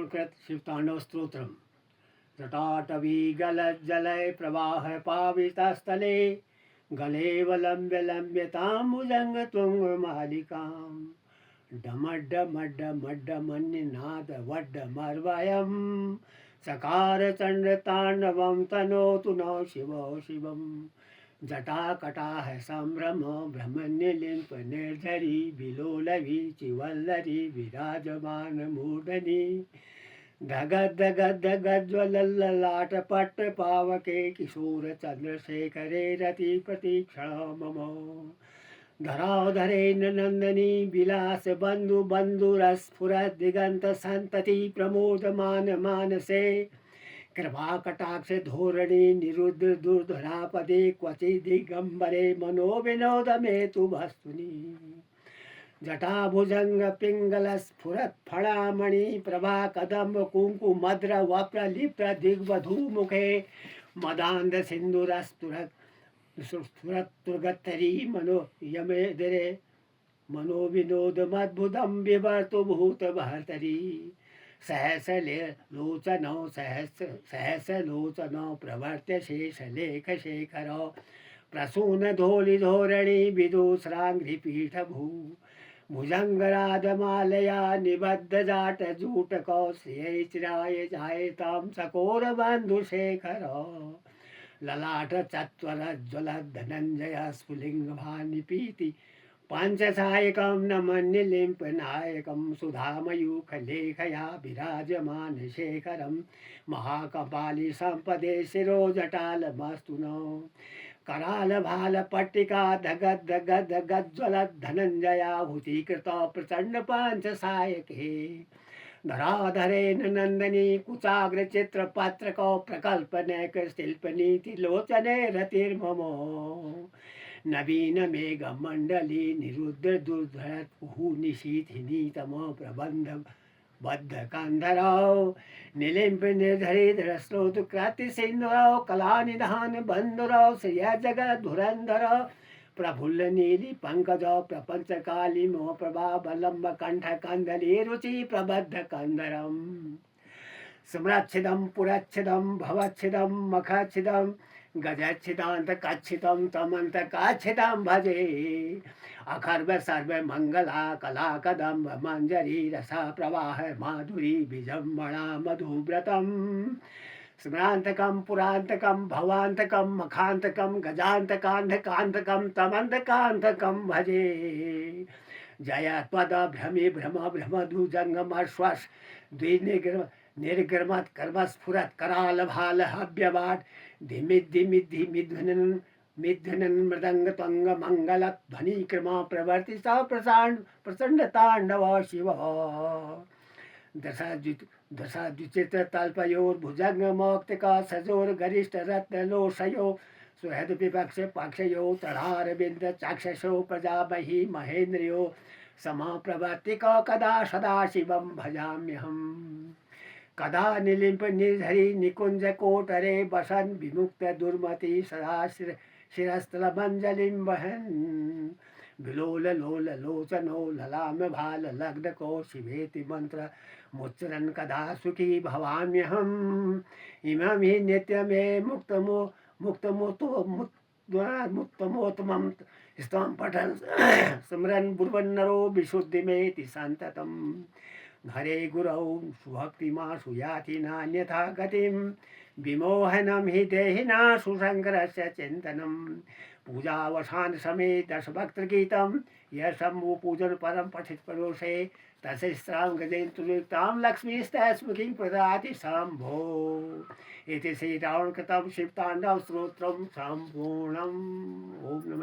रावणकृत शिवतांडव स्तोत्रम। जटाटवीगलज्जलय प्रवाह पावितस्थले गलेवलम्ब्य लम्ब्यतां भुजङ्गतुङ्गमालिकाम् डमड्डमड्डमड्डमन्निनादवड्डमर्वयं चकारचण्डताण्डवं तनोतु नौ शिवो शिवम् जटाकटाह सम्भ्रम भ्रमण्यलिम्प निर्झरी विलोलवी चिवल्लरी विराजमान मूर्धनि धगद धगद धगज्ज्वलल्ललाट पट्ट पावके किशोर चंद्रशेखरे रति प्रतीक्षण मम धराधरे नंदनी विलास बंधु बंधुरस्फुरत् दिगंत संतति प्रमोदमान मानसे कृपा कटाक्ष धोरणी निरुद्ध दुर्धरापदे क्वचि दिगंबरे मनोविनोद में तु वस्तुनि जटाभुजंग पिंगल स्फुरत् फणामणि प्रभा कदम्ब कुंकुमद्र वप्र लिप्त दिग्वधू मुखे मदांध सिंदूरस्तुरत् स्फुरत्तुर्गत्तरी मनो यमेदरे मनोविनोद मद्भुतं विवर्तु भूत भर्तरी सहस्रलोचनौ प्रवर्त्य शेषलेख शेखरौ प्रसून धोली धोरणी विदुस्राङ्घ्रिपीठभू भुजङ्गराजमालया निबद्ध जाट जूटकौ श्रियै चिराय जायतां सकोरबन्धुशेखरौ ललाट चत्वरज्ज्वल धनञ्जय स्फुलिङ्गभानिपीति पाञ्चसायकं नमन्यलिम्पनायकं सुधामयूखलेखया विराजमानशेखरं महाकपाली सम्पदे शिरोजटालमस्तु नौ करालभालपट्टिका धगद्धगद्धगज्ज्वलद्धनञ्जयाहुतीकृतौ प्रचण्डपाञ्चसायके धराधरेण नन्दनी कुचाग्रचित्रपत्रकौ प्रकल्पनैकशिल्पनीतिलोचने रतिर्ममो नवीन मेघमण्डली निरुद्ध दुर्धरत्पुः निशीथिनी तमो प्रबन्ध बद्ध कान्धरौ निलिम्प निर्धरिधरस्रोत क्रातिसिन्धुरौ कलानिधान बन्धुरौ श्रिय जगद्धुरन्धरौ प्रफुल्ल नीली पंकजौ प्रपंचकाली मोह प्रभावलम्ब कंठ कंदली रुचि प्रबद्ध कंदरम स्मरच्छिदं पुरच्छिदं भवच्छिदं मखच्छिदं गजच्छिदान्त कच्छिदं तमन्त काच्छिदं भजे अखर्व सर्व मंगला कला कदम्ब मंजरी रसा प्रवाह माधुरी विजम्बणा मधुव्रतम् स्मरान्तकं पुरान्तकं भवान्तकं मखान्तकं गजान्तकान्धकान्तकं तमन्तकान्तकं भजे जय त्वद भ्रमि भ्रम भ्रमधुजङ्गमश्वस् निर्गमत् कर्मस्फुरत् करालभाल हव्यवाट् धिमिद्धिमिद्धिमिध्वनन् मिध्वनन् मृदङ्ग त्वङ्ग मङ्गलध्वनिक्रमा प्रवर्तिता प्रचण्डताण्डव शिव दशाद्विचित्र तल्पयोर्भुजङ्गमौक्तिका सजोर गरिष्ठ रत्नलोशयो सुहृद विपक्ष पक्षयो तडारविन्द चाक्षसो प्रजामही महेन्द्रियो समाप्रवर्तिका कदा सदा शिवं भजाम्यहम् कदा निलिम्प निर्झरी निकुञ्ज कोटरे वसन् विमुक्त दुर्मति सदा शिरस्थलमञ्जलिं वहन् विलोल लोल लोचनो ललाम भाल लग्न को शिवेति मंत्र मुच्चरन् कदा सुखी भवाम्यहम् इमं हि नित्यमे मुक्तमोत्तमं स्तं पठन् स्मरन् ब्रुवन्नरो विशुद्धिमेति सन्ततम् हरे गुरौ सुभक्तिमाशु याति नान्यथा गतिं विमोहनं हि देहिना सुशङ्करस्य चिन्तनम् पूजावसान समय दशभक्तगीतं यह शंभु पूजन परम पठित परोसे तस्त्रां गजेन्द्रयुक्तां लक्ष्मीस्तस्मुखीं प्रदाति शंभो इति श्री रावणकृतं शिवताण्डव स्तोत्रं सम्पूर्णम्। ओम नमः।